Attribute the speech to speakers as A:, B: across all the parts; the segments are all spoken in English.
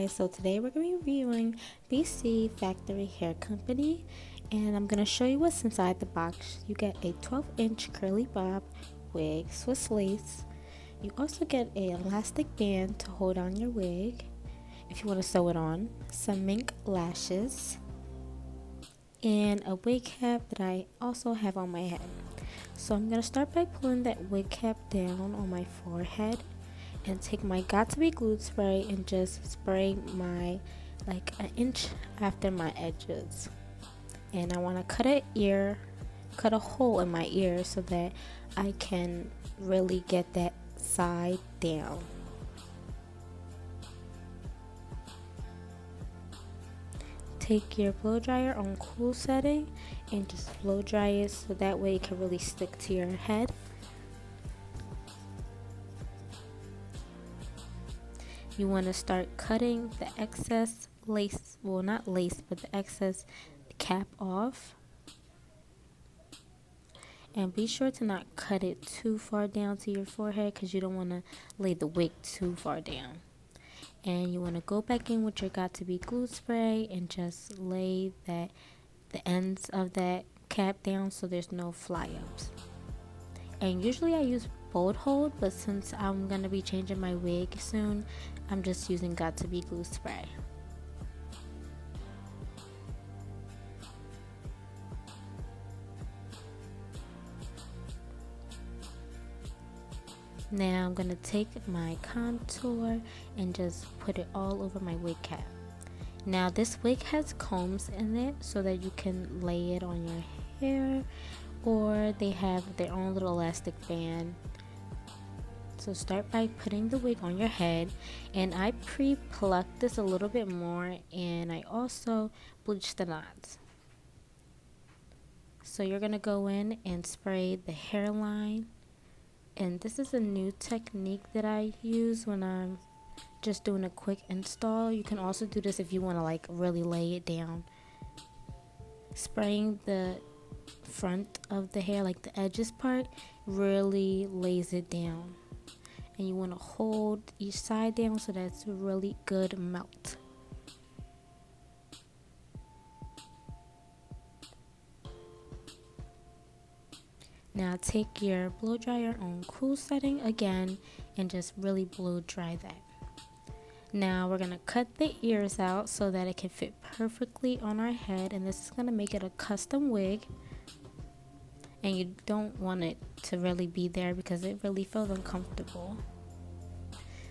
A: guys, so today we're going to be reviewing BC Factory Hair Company, and I'm going to show you what's inside the box. You get a 12-inch curly bob wig, Swiss lace. You also get an elastic band to hold on your wig if you want to sew it on, some mink lashes, and a wig cap that I also have on my head. So I'm going to start by pulling that wig cap down on my forehead and take my Got To Be Glued spray and just spray my like an inch after my edges. And I want to cut a hole in my ear so that I can really get that side down. Take your blow dryer on cool setting and just blow dry it so that way it can really stick to your head. You want to start cutting the excess lace, well not lace, but the excess cap off. And be sure to not cut it too far down to your forehead because you don't want to lay the wig too far down. And you want to go back in with your Got To Be Glued spray and just lay the ends of that cap down so there's no fly ups. And usually I use bold hold, but since I'm going to be changing my wig soon, I'm just using Got To Be Glue spray. Now I'm going to take my contour and just put it all over my wig cap. Now this wig has combs in it so that you can lay it on your hair, or they have their own little elastic band. So start by putting the wig on your head, and I pre-plucked this a little bit more, and I also bleached the knots. So you're going to go in and spray the hairline, and this is a new technique that I use when I'm just doing a quick install. You can also do this if you want to like really lay it down. Spraying the front of the hair, like the edges part, really lays it down. And you want to hold each side down so that's a really good melt. Now take your blow dryer on cool setting again and just really blow dry that. Now we're going to cut the ears out so that it can fit perfectly on our head, and this is going to make it a custom wig. And you don't want it to really be there because it really feels uncomfortable.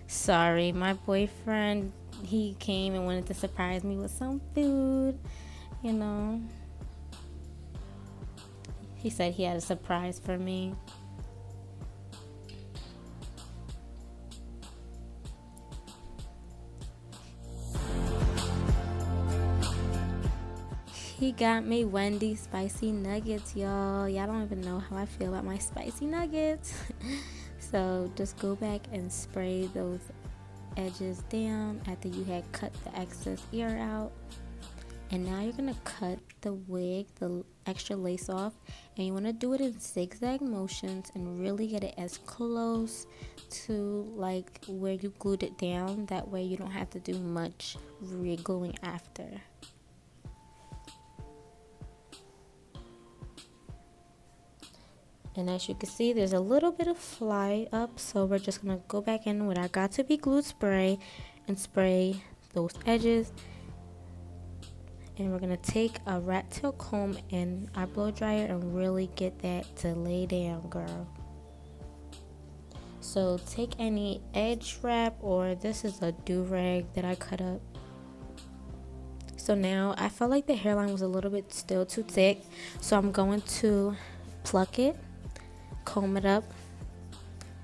A: Sorry, my boyfriend, he came and wanted to surprise me with some food, you know. He said he had a surprise for me. He got me Wendy's spicy nuggets, y'all. Y'all don't even know how I feel about my spicy nuggets. So just go back and spray those edges down after you had cut the excess ear out. And now you're going to cut the wig, the extra lace off. And you want to do it in zigzag motions and really get it as close to like where you glued it down. That way you don't have to do much re-gluing after. And as you can see, there's a little bit of fly up, so we're just going to go back in with our Got To Be Glued spray and spray those edges. And we're going to take a rat tail comb and our blow dryer and really get that to lay down, girl. So take any edge wrap, or this is a do-rag that I cut up. So now I felt like the hairline was a little bit still too thick, so I'm going to pluck it, comb it up.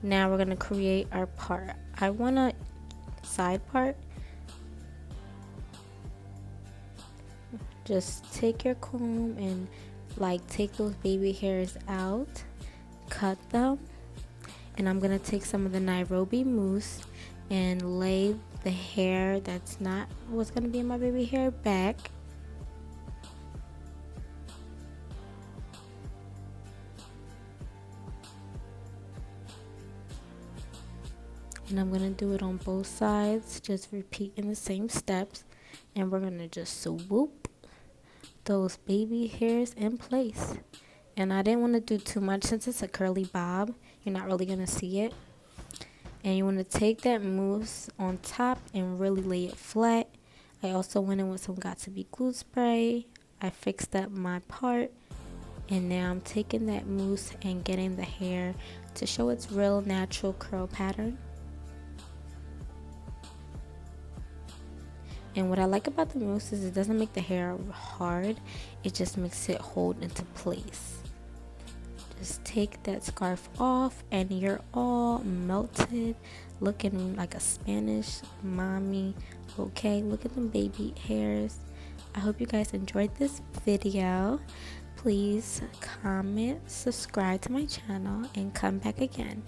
A: Now we're going to create our part. I want a side part. Just take your comb and like take those baby hairs out, cut them, and I'm going to take some of the Nairobi mousse and lay the hair that's not what's going to be in my baby hair back. And I'm going to do it on both sides, just repeating the same steps. And we're going to just swoop those baby hairs in place. And I didn't want to do too much since it's a curly bob. You're not really going to see it. And you want to take that mousse on top and really lay it flat. I also went in with some Got2b glue spray. I fixed up my part. And now I'm taking that mousse and getting the hair to show its real natural curl pattern. And what I like about the mousse is it doesn't make the hair hard. It just makes it hold into place. Just take that scarf off and you're all melted, looking like a Spanish mommy. Okay, look at them baby hairs. I hope you guys enjoyed this video. Please comment, subscribe to my channel, and come back again.